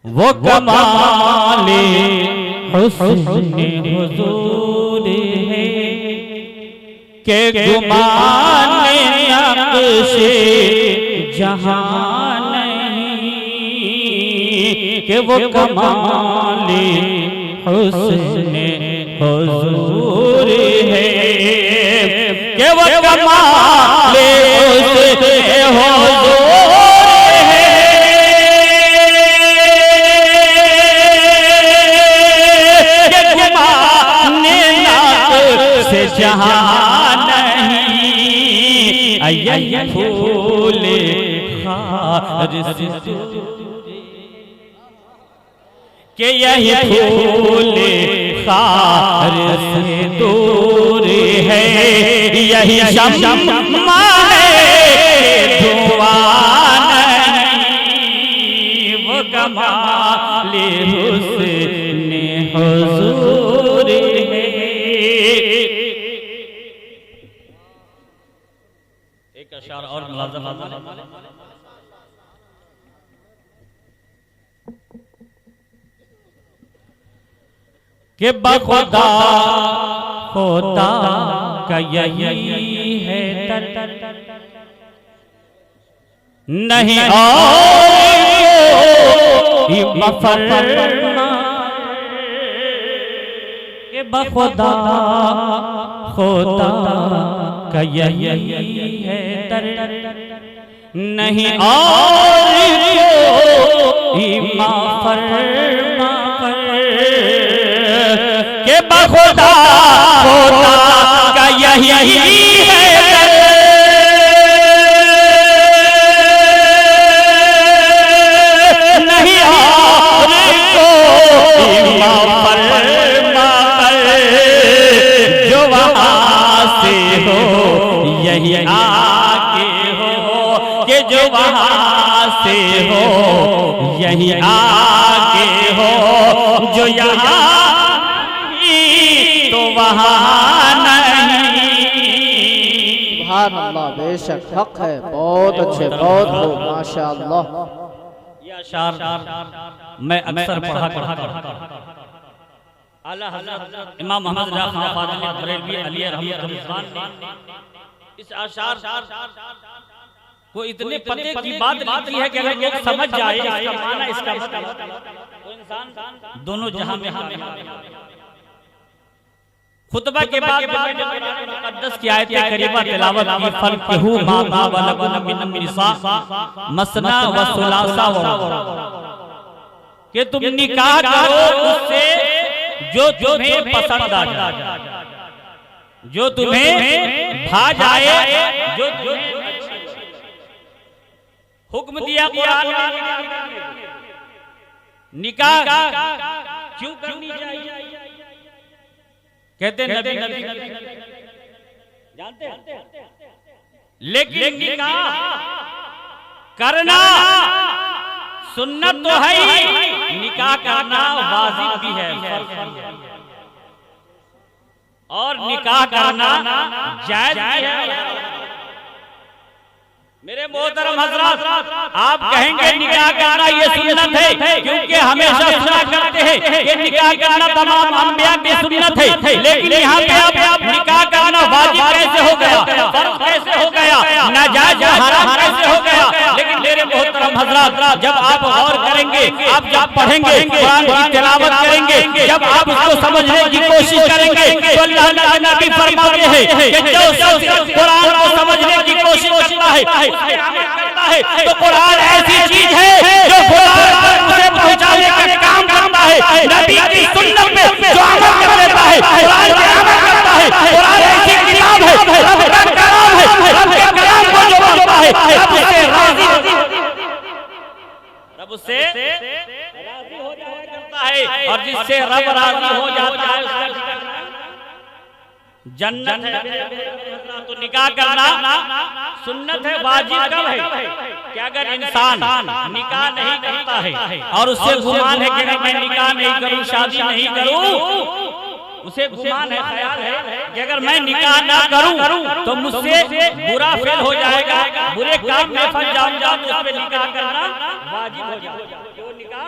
वो कमाले हुस्न हुजूर है के गुमाने नक्शे जहां नहीं के वो कमाले हुस्न हुजूर है के वो कमाले हुस्न हुजूर जहां नहीं यही फूल खार से के यही फूल खार से दूर है यही शम्मा है धुआं नहीं वो कमाले हुस्न हुजूर है। अशार और मुलाज़म के बखुदा होता का यही है तर नहीं और मफरमा के बखुदा होता का यही है तर नहीं और फरमा के बखुदा होता का यही है तर नहीं और फरमा जो वहां से हो यही आके हो कि जो वहां से हो यही आके हो जो यहाँ तो वहाँ नहीं। सुभान अल्लाह, बेशक हक है, बहुत अच्छे, बहुत खूब, माशाअल्लाह। ये अशार मैं अक्सर पढ़ा करता आला हज़रत इमाम मोहम्मद रज़ा खान फाज़िल बरेलवी अलैहि रहमतुल्लाह ने इस आशार को इतने पते की बात लिखी है कि अगर लोग समझ जाए इसका माना इसका मतलब तो इंसान दोनों जहां में खुतबा के बाद मुक़द्दस की आयत करीमा तिलावत की फलहु मा वलकुम मिन निसा मसना व सुलासा कि तुम निकाह करो उससे जो तुम्हें पसंद आ जाए, जो तुम्हें भा जाए, जो तुम्हें हुक्म दिया कुरान निकाह क्यों करनी चाहिए? कहते नबी जानते हैं, लेकिन निकाह करना सुन्नत तो है ही, निकाह करना वाजिब भी है और निकाह करना जायज भी है। मेरे मोहतरम हजरात, आप कहेंगे निकाह करना ये सुन्नत है, क्योंकि हमेशा सुना करते हैं कि निकाह करना तमाम अंबिया की सुन्नत है, लेकिन यहाँ पे आप निकाह करना वाजिब कैसे हो गया, फर्ज कैसे हो गया, नाजायज हराम कैसे हो गया? लेकिन मेरे मोहतरम हजरात, जब आप गौर करेंगे, आप जब पढ़ेंगे, कुरान की तिलावत करेंगे, जब आप उसको समझने की कोशिश करेंगे तो अल्लाह के नबी फरमाते हैं कि जो शख्स कुरान को समझने की कोशिश करता है तो कुरान ऐसी चीज है जो कुरान तक उसे पहुंचाने का काम करता है। नबी की सुन्नत में जो अमल कर लेता है, कुरान पे अमल करता है, कुरान ऐसी किताब है, रब का कलाम है, रब के कलाम को जो बोलता है रब उससे राजी होता है, और जिससे रब राजी हो जाता है उसका जन्नत है। तो निकाह करना सुन्नत है, वाजिब कब है कि अगर इंसान निकाह नहीं करता है और उससे गुमान है कि मैं निकाह नहीं करूं, शादी नहीं करूं, उसे गुमान है, ख्याल है कि अगर मैं निकाह ना करूं तो मुझसे बुरा फेल हो जाएगा, बुरे काम में फंस जाऊंगा, तो उस पे निकाह करना वाजिब हो जाएगा। जो निकाह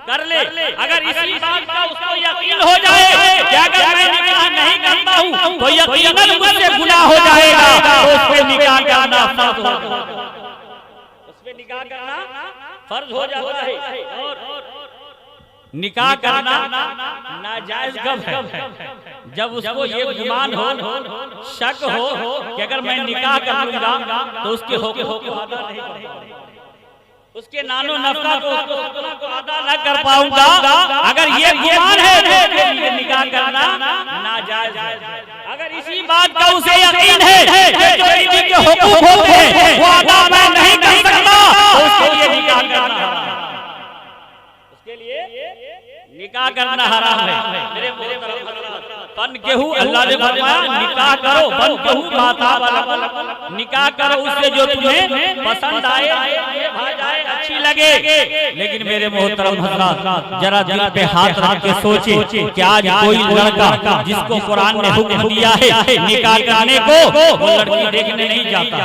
कर ले, अगर इसी बात का उसको यकीन हो जाए कि अगर मैं निकाह नहीं करता हूं तो यकीनन मुझसे गुनाह हो जाएगा, तो उस पे निकाह करना फर्ज हो जाता है। उस पे निकाह करना फर्ज हो जाता है। और निकाह करना नाजायज कब है? जब उसको ये गुमान हो, शक हो कि अगर मैं निकाह कर लूंगा तो उसके हुकूक को अदा नहीं कर पाऊंगा, उसके नानो नफका को अदा न कर पाऊंगा। अगर ये गुमान है तो ये निकाह करना नाजायज है। अगर इसी बात का उसे यकीन है कि जो बीवी के हुकूक होते हैं वो अदा मैं नहीं कर सकता, तो उसके लिए निकाह करना हराम है। उसके लिए निकाह करना हराम है। मेरे बन केहू अल्लाह ने फरमाया निकाह करो, बन केहू माता वाला निकाह करो उससे जो तुम्हें पसंद आए, जाए, अच्छी लगे। लेकिन मेरे मोहतरम हज़रात, जरा दिल पे हाथ रख के सोचे कि आज कोई लड़का जिसको कुरान ने हुक्म दिया है निकाह करने को, वो लड़की देखने नहीं जाता।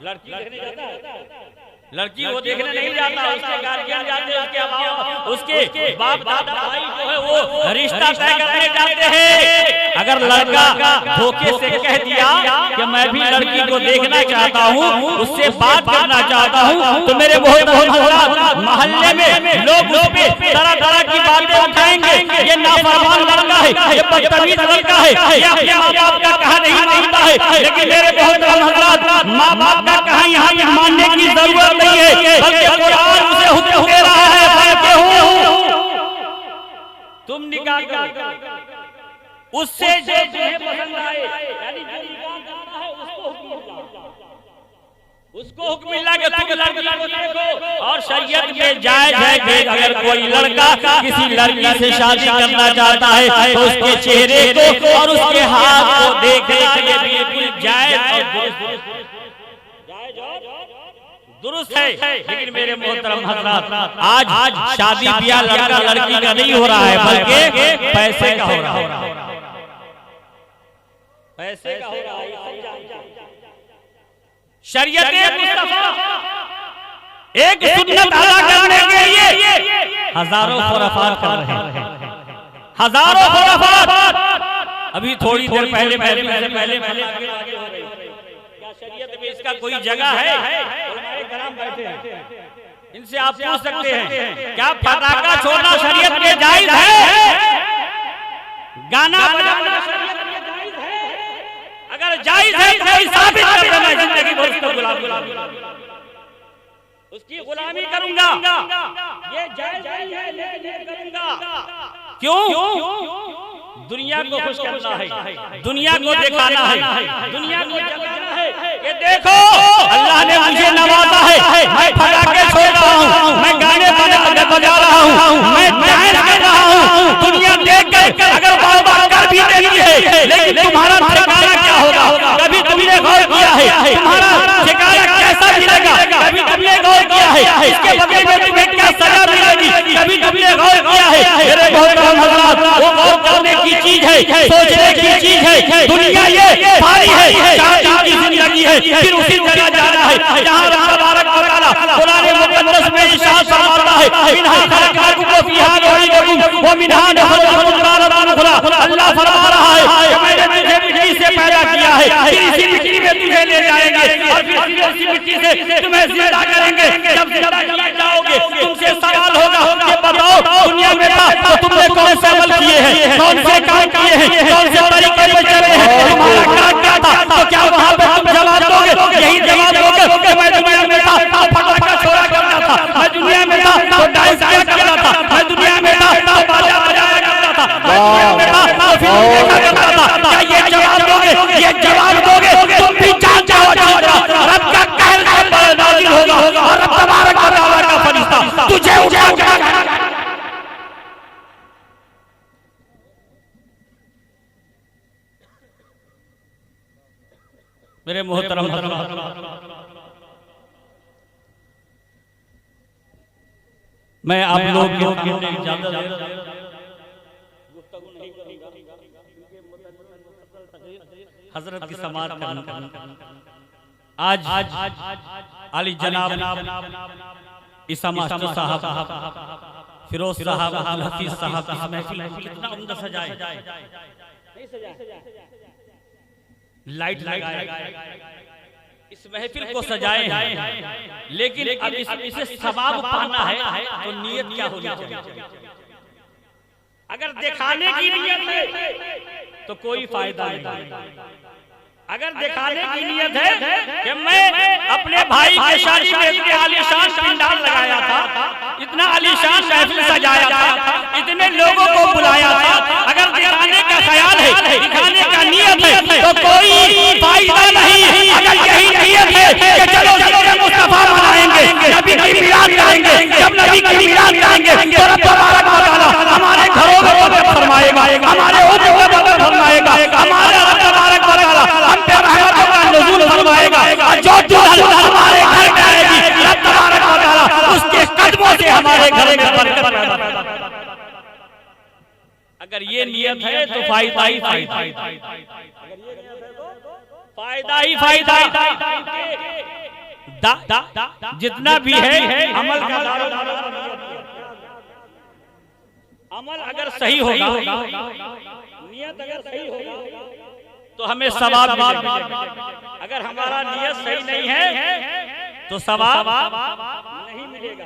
लड़की देखने जाता है? लड़की वो देखने नहीं जाता, उसके गार्जियन जाते हैं, उसके अलावा उसके बाप दादा भाई जो है वो रिश्ता तय करने जाते हैं। अगर लड़का धोखे से कह दिया कि मैं भी लड़की को देखना चाहता हूँ, उससे बात करना चाहता हूँ, तो मेरे बहुत मोहल्ले में लोग उस पे तरह तरह की बातें उठाएंगे। ये नाफरमान लड़का है, ये बदतमीज लड़का है, ये अपने माँ बाप का कहा नहीं मानता है। लेकिन मेरे बहुत माँ बाप का कहा यहाँ पे मानने की जरूरत नहीं है, बल्कि कुरान उसे हुक्म दे रहा है तुम निकाह करो उससे जो तुम्हें पसंद आए, यानी जो निकाह करना है उसको हुक्म मिला कि तुम लड़की को देखो। और शरीयत में जायज है कि अगर कोई लड़का किसी लड़की से शादी करना चाहता है तो उसके चेहरे को और उसके हाथ को देखने के लिए बिल्कुल जायज दुरुस्त है। लेकिन मेरे मोहतरम हज़रात, आज शादी ब्याह लड़का लड़की का नहीं हो रहा है, बल्कि पैसे का हो रहा है। पैसे का हो रहा है। शरीयत मुस्तफा एक सुन्नत अदा करने के लिए हजारों खुराफात कर रहे हैं, हजारों खुराफात। अभी थोड़ी देर पहले शरीयत में इसका कोई जगह है? बैठे हैं, इनसे आप पूछ सकते हैं क्या पटाखा छोड़ना शरीयत में जायज है? गाना बजाना शरीयत में जायज है? अगर जायज है तो साबित कर देना, जिंदगी भर उसको उसकी गुलामी करूंगा। ये जायज नहीं है, लेकिन करूंगा। क्यों? दुनिया को खुश करना है, दुनिया को दिखाना है, दुनिया को जगाना है। ये देखो अल्लाह ने मुझे नवाजा है, मैं पटाखे छोड़ रहा हूँ, मैं गाने बजा रहा हूँ, मैं डांस कर रहा हूँ। दुनिया देख कर अगर बाबा कर भी देती है, लेकिन तुम्हारा ठिकाना क्या होगा? कभी तुमने गौर किया है तुम्हारा ठिकाना कैसा मिलेगा? कभी तुमने गौर किया है इसके बदले में तुम्हें क्या सजा मिलेगी? कभी तुमने गौर किया है? मेरे मोहतरम हज़रात, वो गौर करने की चीज है, सोचने की चीज है। दुनिया ये सारी है, 4 दिन की जिंदगी है, फिर उसी जगह जाना है जहाँ रब तबारक व तआला कुरान मुक़द्दस में इरशाद फरमाता है मिनहा खलक़नाकुम व फीहा नुईदुकुम व मिनहा नुख़रिजुकुम तारatan उख़रा। अल्लाह फरमा रहा है कि मैंने तुझे मिट्टी से पैदा किया है, फिर इसी मिट्टी में तुझे ले जाएंगे और फिर इसी मिट्टी से तुम्हें जिंदा करेंगे। जब जिंदा किए जाओगे तुमसे सवाल होगा कि बताओ दुनिया में था तो तुमने कौन से अमल किए हैं, कौन से काम किए हैं, कौन से तरीके पे चले हैं, तुम्हारा काम क्या था? तो क्या वहाँ पे तुम जवाब दोगे? यही जवाब दोगे कि मैं दुनिया में था तो पटाखा छोड़ा करता था, मैं दुनिया में था तो डांस किया करता था, मैं दुनिया में था तो बाजा बजाया करता था, मैं दुनिया में था तो फिल्म देखा करता था। क्या ये जवाब दोगे? ये जवाब दोगे तुम भी जान जाओ, रब का कहर नाज़िल होगा और रब तबारक व तआला का फरिश्ता तुझे उठाएगा। मेरे मोहतरम मैं आप लोग गुफ्तगू नहीं करूंगा हजरत की समात आज अली जनाब ईसा मास्टर साहब फिरोज साहब हफीज साहब इस महफिल को कितना उम्दा सजाए, नहीं सजाए, लाइट लगाए, इस महफिल को सजाए हैं, लेकिन अब इसे सवाब पाना है तो नियत क्या होनी चाहिए? अगर दिखाने की नियत है तो कोई फायदा नहीं। अगर दिखाने की नियत है कि मैं अपने भाई की शादी में इतने आलीशान पंडाल लगाया था, इतना आलीशान महफिल सजाया था, इतने लोगों को बुलाया था, अगर दिखाने का ख्याल है, दिखाने का नियत है तो कोई फायदा नहीं। अगर यही नियत है कि चलो मुस्तफा मनाएंगे, नबी की मिलाद करेंगे, जब नबी की मिलाद करेंगे तो रब तबारक व तआला हमारे घरों में बरकत फरमाएगा, हमारे ओज़ों में बरकत फरमाएगा, हमारे रब तबारक व तआला हम पे रहमतों का नुज़ूल फरमाएगा। जो दुल्हन हमारे घर में आएगी रब तबारक व तआला उसके कदमों से हमारे घर में बरकत पैदा। अगर ये नियत है तो फायदा ही फायदा, फायदा ही फायदा। जितना भी है अमल का अमल अगर सही होगा, नियत अगर सही होगा तो हमें सवाब मिलेगा। अगर हमारा नियत सही नहीं है तो सवाब नहीं मिलेगा।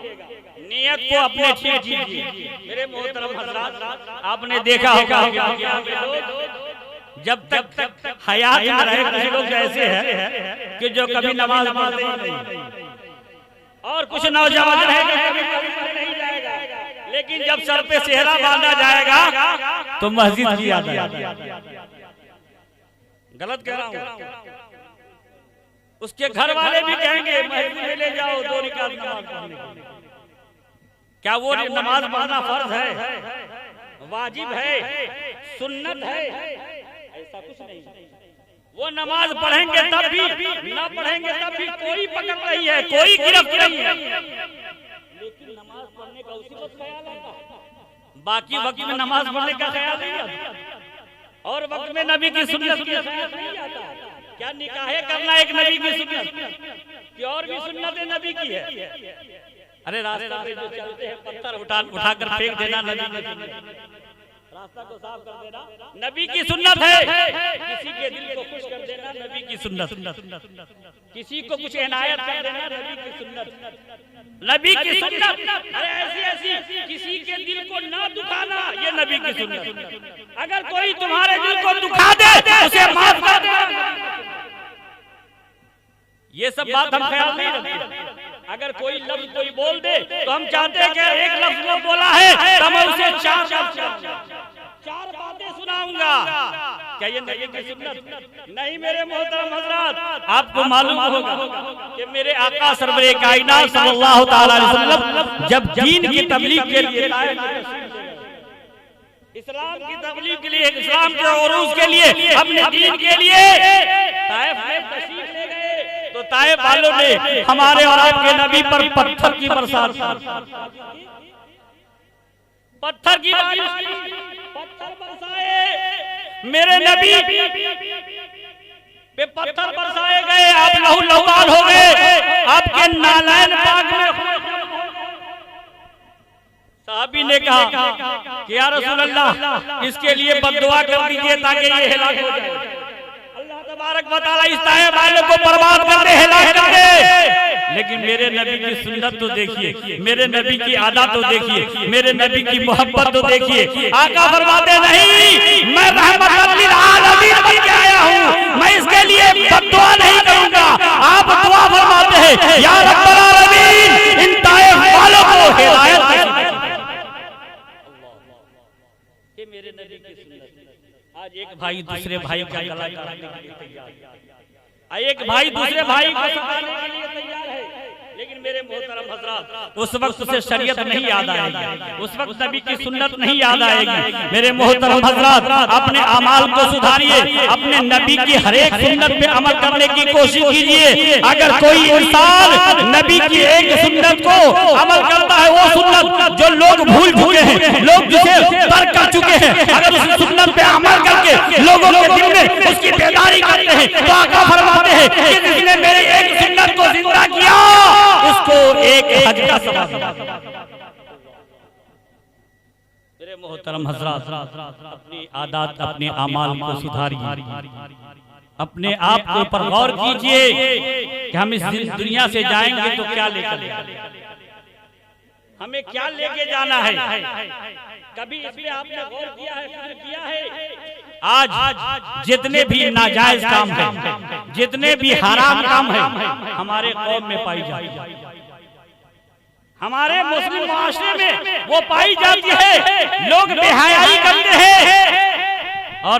नियत को अपने ठीक कीजिए। मेरे मोहतरम हज़रात, आपने देखा होगा जब तक हयात में रहे कुछ लोग ऐसे हैं कि जो कभी नमाज पढ़ते ही नहीं, और कुछ नौजवान है जो कभी नहीं जाएगा, लेकिन जब सर पे सेहरा बांधा जाएगा तो मस्जिद की याद आएगी। गलत कह रहा हूँ? उसके घर वाले भी कहेंगे मस्जिद में ले जाओ 2 रकात नमाज पढ़ने के लिए। क्या वो नमाज पढ़ना फर्ज है, वाजिब है, सुन्नत है? ऐसा कुछ नहीं। वो नमाज पढ़ेंगे तब भी, ना पढ़ेंगे तब भी कोई पकड़ रही है, कोई गिरफ्त नहीं है, लेकिन नमाज पढ़ने का उसी वक्त ख्याल आता, बाकी वक्त में नमाज पढ़ने का ख्याल नहीं आता, और वक्त में नबी की सुन्नत की ख्याल नहीं आता। क्या निकाहे करना एक नबी की सुन्नत की, और भी सुन्नत नबी की है? अरे रास्ते पे जो चलते हैं पत्थर उठाकर फेंक देना नबी की सुन्नत, रास्ता को साफ कर देना नबी की सुन्नत है। किसी के दिल को खुश कर देना नबी की सुन्नत, किसी को कुछ इनायत कर देना नबी की सुन्नत, नबी की सुन्नत। अरे ऐसी किसी के दिल को ना दुखाना, ये नबी की सुन्नत। अगर कोई तुम्हारे दिल को दुखा दे उसे माफ कर देना। ये सब बात हम ख्याल नहीं रखते। अगर कोई लफ्ज कोई बोल दे तो हम चाहते हैं कि एक लफ्ज वो बोला है तो मैं उसे 4 बातें सुनाऊंगा। क्या ये नबी की सुन्नत नहीं? मेरे मोहतरम हज़रात, आपको मालूम होगा कि मेरे आका सरवरे कायनात सल्लल्लाहु तआला अलैहि वसल्लम जब दीन की तबलीग के लिए, इस्लाम की तबलीग के लिए, इस्लाम के उरूज के लिए, अपने दीन के लिए ताइफ में तशरीफ ले गए तो ताइफ वालों ने हमारे और आपके नबी पर पत्थर की बरसात, पत्थर की बारिश, पत्थर बरसाए। मेरे नबी पे पत्थर बरसाए गए, आप लहू लुहान हो गए, आपके नालैन पाक में। साहबी ने कहा कि या रसूल अल्लाह, इसके लिए बद्दुआ कर दीजिए ताकि ये हिलाक हो जाए। अल्लाह तबारक व तआला इस ताइफ वालों को बर्बाद कर दे, हिलाक कर दे। लेकिन मेरे नबी की सुन्नत तो देखिए, मेरे नबी की आदत तो देखिए, मेरे नबी की मोहब्बत तो देखिए। आका फरमाते नहीं, मैं रहमत लिल आलमीन बन के आया हूँ, मैं इसके लिए बद्दुआ नहीं करूंगा। आप दुआ फरमाते हैं, या रब्बल आलमीन इन ताइफ वालों को हिदायत दे। ये मेरे नबी की सुन्नत। आज एक भाई दूसरे भाई का गला काटने के लिए तैयार है, एक भाई दूसरे भाई को सताने के लिए तैयार है, लेकिन मेरे मोहतरम हज़रात उस वक्त उसे शरीयत नहीं याद आएगी, उस वक्त नबी की सुन्नत नहीं याद आएगी। मेरे मोहतरम हज़रात, अपने अमाल को सुधारिए, अपने नबी की हर एक सुन्नत पे अमल करने की कोशिश कीजिए। अगर कोई इंसान नबी की एक सुन्नत को अमल करता है, वो सुन्नत जो लोग भूल चुके हैं, लोग जिसे तर्क कर चुके हैं, अगर उस सुन्नत पे अमल करके लोगों के दिल में उसकी बेदारी करते हैं तो आका फरमाते हैं कि जिसने मेरे एक सुन्नत को जिंदा किया उसको एक हज का सवाब। मेरे मोहतरम हजरात, अपनी आदत अपने अमाल को सुधारिए, अपने आप के ऊपर गौर कीजिए कि हम इस दुनिया से जाएंगे तो क्या लेकर, हमें क्या लेके जाना है। कभी इस पे आपने गौर किया है, फिक्र किया है? आज जितने भी नाजायज काम है, जितने भी हराम काम है, हमारे कौम में पाई जाती है, हमारे मुस्लिम माशरे में वो पाई जाती है। लोग बेहयाई करते हैं और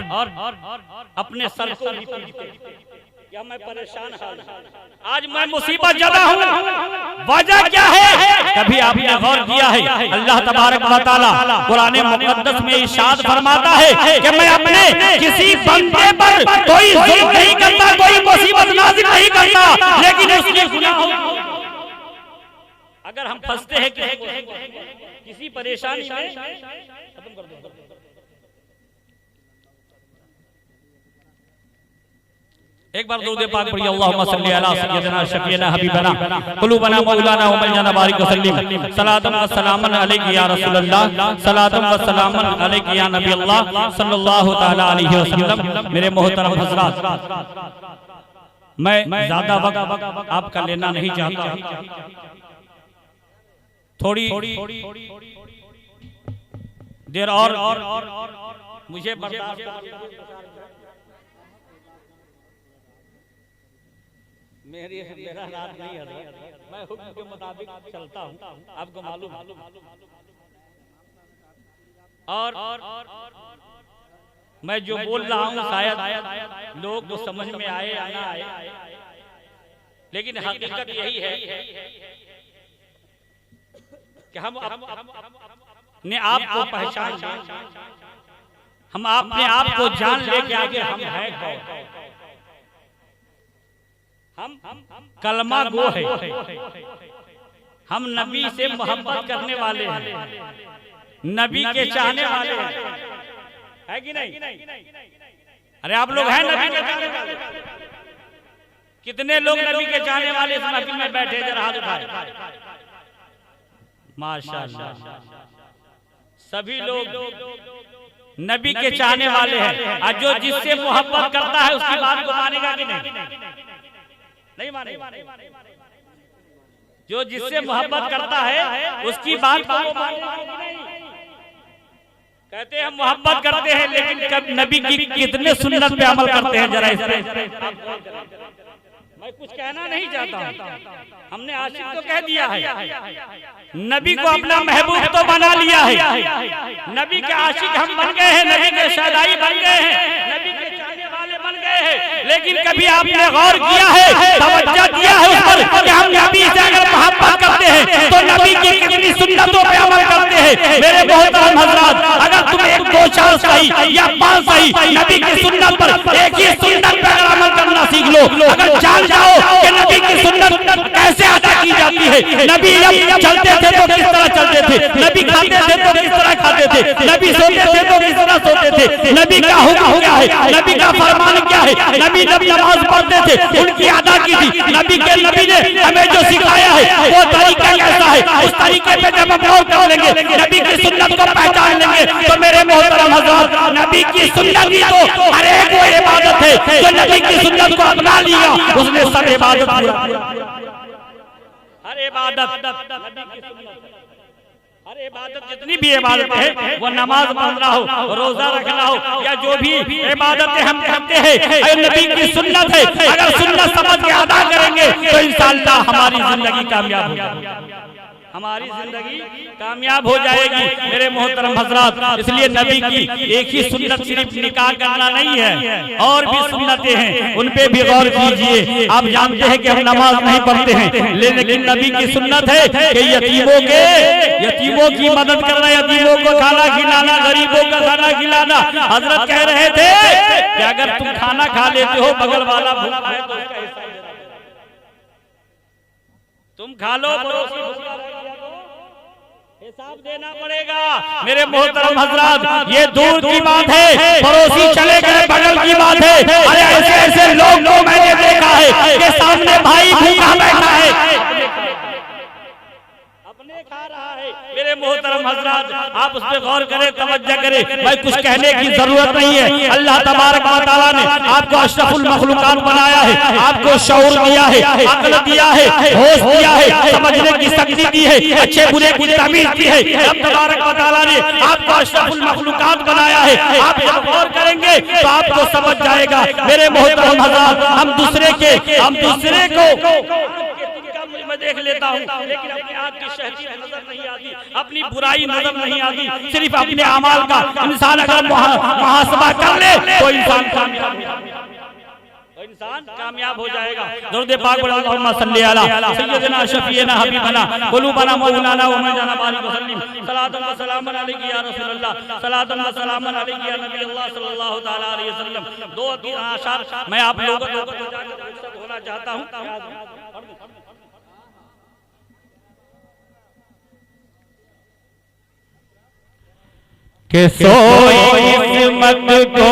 अपने सर को भी पीटते हैं। क्या मैं परेशान हाल, आज मैं मुसीबत ज़दा हूँ, वजह क्या है? कभी आपने गौर किया है? अल्लाह तबारक व तआला कुरान मुक़द्दस में इरशाद फरमाता है कि मैं अपने किसी बंदे पर कोई जुल्म नहीं करता, कोई मुसीबत नाज़िल नहीं करता, लेकिन उसके गुनाहों अगर हम फंसते हैं किसी परेशानी में, खत्म कर दो। एक बार दुरूद पाक पढ़िए, अल्लाहुम्मा सल्ली अला सय्यिदिना शफीना हबीबना कुलूबना मौलाना व मौलाना बारिक वसल्लिम सलातन व सलामन अलैका या रसूल अल्लाह, सलातन व सलामन अलैका या नबी अल्लाह सल्लल्लाहु तआला अलैहि वसल्लम। मेरे मोहतरम हज़रात, मैं ज्यादा वक्त आपका लेना नहीं चाहता, थोड़ी देर और मुझे मेरा रात नहीं है, मैं हुक्म के मुताबिक चलता हूँ, आपको मालूम। और मैं जो बोल रहा हूँ शायद लोग को समझ में आए या ना आए, लेकिन हकीकत यही है कि हम ने आपको पहचान, हम अपने आप को जान ले के आगे हम हैं कौन। हम कलमा गो है, हम नबी से मोहब्बत करने वाले हैं, नबी के चाहने वाले हैं, है कि नहीं? अरे आप लोग हैं नबी के चाहने वाले? कितने लोग नबी के चाहने वाले इस महफिल में बैठे, जरा हाथ उठाए। माशाअल्लाह, सभी लोग नबी के चाहने वाले हैं। और जो जिससे मोहब्बत करता है उसकी बात को मानेगा कि नहीं मानेगा? जो जिससे मोहब्बत करता है उसकी बात को मानेगा कि नहीं? कहते हैं हम मोहब्बत करते हैं, लेकिन कब नबी की कितने सुन्नत पे अमल करते हैं? जरा इस पे मैं कुछ कहना नहीं चाहता, हमने आशिक तो कह दिया है, नबी को अपना महबूब तो बना लिया है, नबी के आशिक हम बन गए हैं, नबी के शहदाई बन गए हैं, नबी के चाहने वाले बन गए हैं। लेकिन कभी आपने गौर किया है, तवज्जो दिया है उस पर कि हम नबी से अगर मोहब्बत करते हैं तो नबी की कितनी सुन्नतों पे अमल करते हैं? मेरे मोहतरम हज़रात, अगर तुम एक दो चार सही या पांच सही नबी की सुन्नत पर, एक ही सुन्नत पर अगर अमल करना सीख लो, अगर जान जाओ कि नबी की सुन्नत कैसे अदा की जाती है, नबी जब चलते थे तो किस तरह चलते थे, नबी खाते थे तो किस तरह खाते थे, नबी सोते थे तो किस तरह सोते थे, नबी का हुक्म क्या है, नबी का फरमान क्या है, नबी जब नमाज पढ़ते थे उनकी अदा की थी, नबी ने हमें जो सिखाया है वो तरीका कैसा है, उस तरीके पे जब हम गौर कर लेंगे, नबी की सुन्नत को पहचान लेंगे, तो मेरे मोहतरम हज़रात, नबी की सुन्नत ही तो हर एक वो इबादत है जो नबी की सुन्नत को अपना लिया उसने सब इबादत पूरा। हर इबादत नबी की सुन्नत, हर इबादत जितनी भी इबादत है, वो नमाज पढ़ना हो, रोजा रखना हो, या जो भी इबादतें हम करते हैं नबी की सुन्नत है। अगर सुन्नत समझ के अदा करेंगे तो इंशाअल्लाह हमारी जिंदगी कामयाब होगी, हमारी जिंदगी कामयाब हो जाएगी। मेरे मोहतरम हज़रात, इसलिए नबी की एक ही सुन्नत सिर्फ निकाह करना नहीं है, और भी सुन्नतें हैं, उन पे भी गौर कीजिए। आप जानते हैं कि हम नमाज नहीं पढ़ते हैं, लेकिन नबी की सुन्नत है कि यतीमों की मदद करना, यतीमों को खाना खिलाना, गरीबों का खाना खिलाना। हजरत कह रहे थे कि अगर तुम खाना खा लेते हो, बगल वाला भूखा है तो उसका हिस्सा दे दो, तुम खा लो, हिसाब देना पड़ेगा। मेरे मोहतरम हजरात, ये दूर की बात है, पड़ोसी चले गए बगल की बात है। अरे ऐसे ऐसे लोग को मैंने देखा है कि सामने भाई भूखा बैठा है, अपने खा रहा है। मेरे मोहतरम हजरात, आप उस पर गौर करें, तवज्जो करें। भाई कुछ कहने की जरूरत नहीं है। अल्लाह तबारक व तआला ने आपको अशरफुल मखलूकात बनाया है, आपको शऊर दिया है, अक्ल दिया है, होश दिया है, समझने की शक्ति दी है, अच्छे बुरे की तमीज दी है। रब तबारक व तआला ने आपको अशरफुल मखलूकात बनाया है। आप जब गौर करेंगे तो आपको समझ जाएगा। मेरे मोहतरम हजरात, हम दूसरे को मैं देख लेता हूँ, लेकिन अपने आँख की शहदी नजर नहीं आती, अपनी बुराई नजर नहीं आती। सिर्फ अपने अमाल का इंसान अगर मुहासबा कर ले तो इंसान कामयाब हो जाएगा। दरूद पाक पढ़ो, अल्लाहुम्मा सल्ली अला सय्यिदना शफीना हबीबना कुलूबना मौलाना व मौलाना बारिक वसल्लिम सलातन व सलामन अलैहि या रसूल अल्लाह सलातन व सलामन अलैहि या नबी अल्लाह सल्लल्लाहु तआला अलैहि वसल्लम। दो तीन आशार मैं आप लोगों को होना चाहता हूँ कि सोई किस्मत को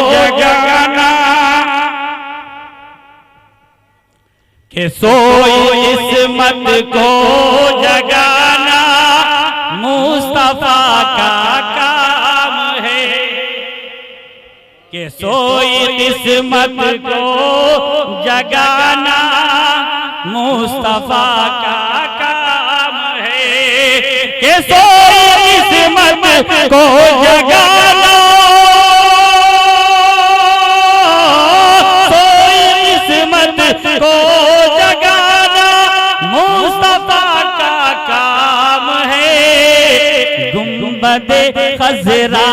जगाना, कि सोई किस्मत को जगाना मुस्तफा का काम है, कि सोई किस्मत को जगाना मुस्तफा का काम है, कि सोई किस्मत को जगाना, सोई किस्मत को जगाना मुस्तफा का काम है, गुंबदे खजरा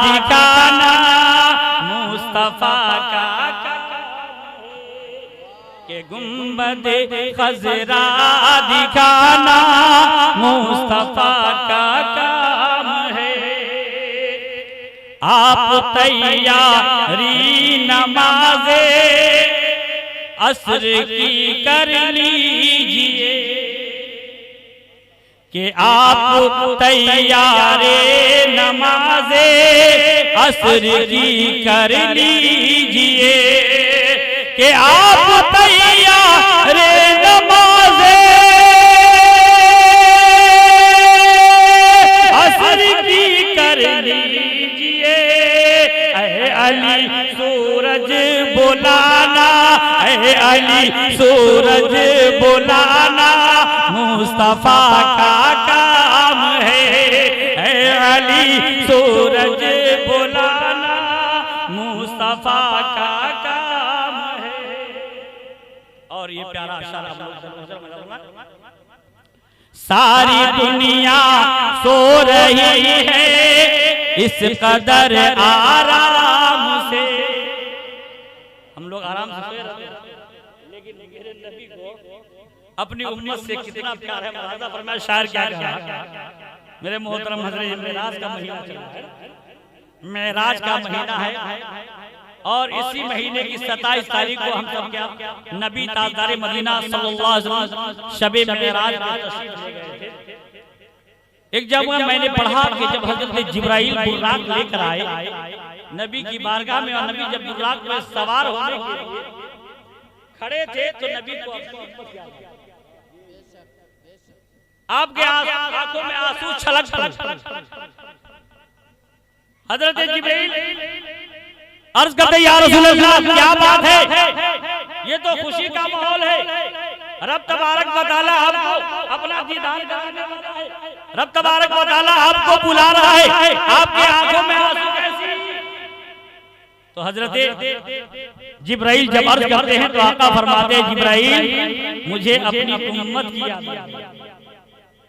दिखाना मुस्तफा का के गुंबदे खजरा दिखाना मुस्तफा का काम है। आप तैयारी नमाज़े असर की कर लीजिए, कि आप तैयारे नमाज़े असर की कर लीजिए, कि आप तैयारे नमाज़े असर की कर लीजिए। ऐ अली सूरज बुलाना, ऐ अली सूरज बुलाना मुस्तफा का काम है, ऐ अली सूरज बुलाना मुस्तफा का काम है। और ये प्यारा अशर आप लोग, सारी दुनिया सो रही है इस कदर आराम से। हम लोग आराम से सो रहे हैं, लेकिन मेरे नबी को अपनी उम्मत से कितना प्यार है। मुलाजा फरमाया, शायर क्या कहा। मेरे मोहतरम हज़रत, मेराज का महीना चला है, मेराज का महीना है, और इसी महीने की 27 तारीख को हम सब क्या नबी ताजदार मदीना सल्लल्लाहु अलैहि वसल्लम शबे मेराज में तशरीफ ले गए थे। एक जगह मैंने पढ़ा कि जब हजरत जिब्राइल बुर्राक लेकर आए नबी की बारगाह में, और नबी जब बुर्राक में सवार होने के लिए खड़े थे तो नबी को आपके आंखों में आंसू छलक पड़े। हजरत जिब्राइल अर्ज करते, या रसूल अल्लाह क्या बात है, ये तो खुशी का माहौल है। रब तबारक व तआला आपको अपना दीदार कराने वाला है, रब तबारक व तआला आपको बुला रहा है, आपकी आंखों में आंसू कैसे। तो हजरत जिब्राइल जब अर्ज करते हैं तो आका फरमाते हैं, जिब्राइल मुझे अपनी उम्मत की याद आ गई,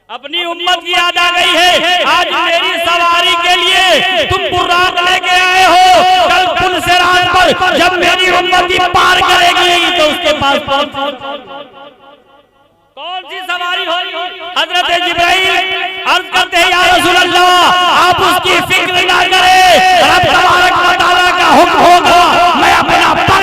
अपनी उम्मत की याद आ गई है। आज मेरी सवारी के लिए तुम बुर्राक लेके आए हो, कल पुल से रात पर जब मेरी उम्मत ही पार करेगी तो उसके पास कौन सी सवारी होगी। हजरत जिब्राइल अर्ज करते हैं, या रसूल अल्लाह आप उसकी फिक्र ना करें, रब तबारक व तआला का हुक्म होगा, मैं अपना पर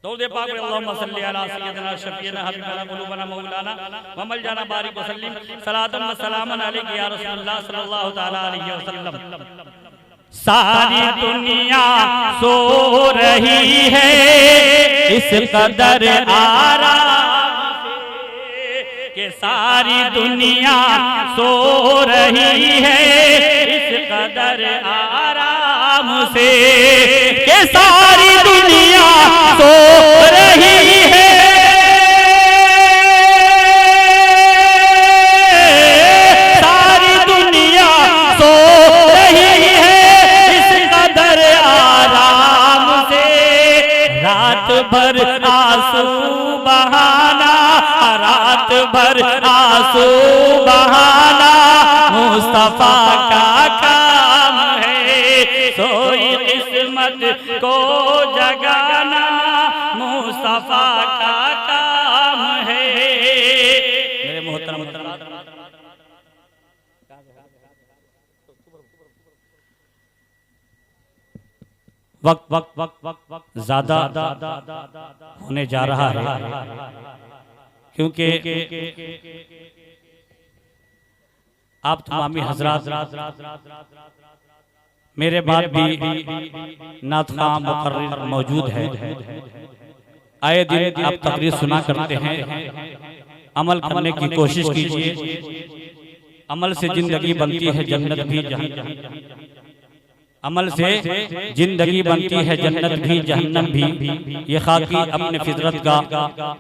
दौदे पाक में अल्लाहुम्मा सल्ली अला सय्यिदना शफीना हबीबना कुलूबना मौलाना व मलजाना बारिक वसल्लिम सलातन व सलामन अलैका या रसूलल्लाह सल्लल्लाहु तआला अलैहि वसल्लम। सारी दुनिया सो रही है इस कदर आराम से कि सारी दुनिया सो रही है इस कदर आराम से कि सारी दुनिया सो रही है सारी दुनिया सो रही है इस कदर आराम से रात भर आंसू बहाना रात भर आंसू बहाना मुस्तफा का काम है सोई किस्मत को जगाना मुस्तफा का काम है। मेरे मोहतरम वक्त वक्त वक्त वक्त वक्त ज्यादा होने जा रहा है क्योंकि आप तमामी हजरात मेरे बाद भी नात ख़्वां मुकर्रिर मौजूद है। आए दिन आप तकरीर सुना करते हैं, अमल करने की कोशिश कीजिए। अमल से जिंदगी बनती है जन्नत भी अमल से जिंदगी बनती है जन्नत भी जहन्नम भी। ये खाकी अपने फितरत का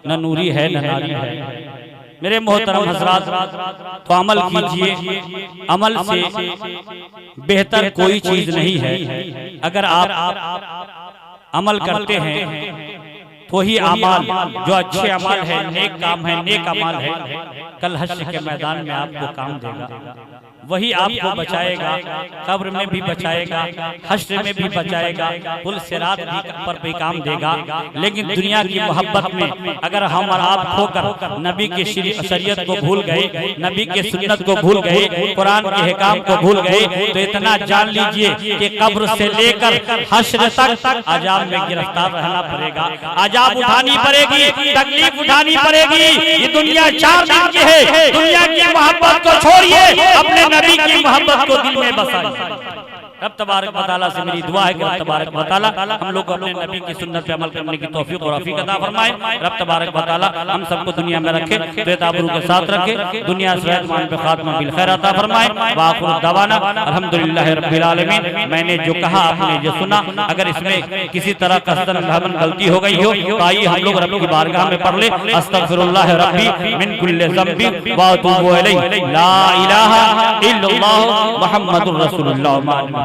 न नूरी है न नारी है। मेरे मोहतरम हजरात तो अमल कीजिए, अमल से बेहतर कोई चीज नहीं है। अगर आप अमल करते हैं तो ही अमाल जो अच्छे अमाल है, नेक काम है, नेक अमाल है, कल हश्र के मैदान में आपको काम देगा। वही आपको बचाएगा, कब्र में भी बचाएगा, हश्र में भी बचाएगा, पुल सिरात पर भी काम देगा। लेकिन दुनिया की मोहब्बत में अगर हम और आप खोकर नबी की शरीयत को भूल गए, नबी के सुन्नत को भूल गए, कुरान के हिकाम को भूल गए, तो इतना जान लीजिए कि कब्र से लेकर हश्र तक अजाब में गिरफ्तार रहना पड़ेगा। अजाब उठानी पड़ेगी, तकलीफ उठानी पड़ेगी। ये दुनिया 4 दिन की है। दुनिया की मोहब्बत को छोड़िए, अपने नबी की मोहब्बत को दिल में बसाइए। रब तबारक व तआला से मेरी दुआ है कि रब तबारक व तआला हम लोग अपने नबी की सुन्नत पे अमल करने की तौफीक और आफियत अता फरमाए। रब तबारक व तआला हम सबको दुनिया में रखे, बेताबरू के साथ रखे, दुनिया से ईमान पे खात्मा बिल खैर अता फरमाए। व आखिर दवाना अल्हम्दुलिल्लाहि रब्बिल आलमीन। मैंने जो कहा आपने जो सुना, अगर इसमें किसी तरह कसदन लहमन गलती हो गई हो तो आइए हम लोग रब की बारगाह में पढ़ ले, अस्तगफिरुल्लाह रब्बी मिन कुल्लि ज़ंबी व अतूबु इलैहि, ला इलाहा इल्लल्लाह मुहम्मदुर रसूलुल्लाह।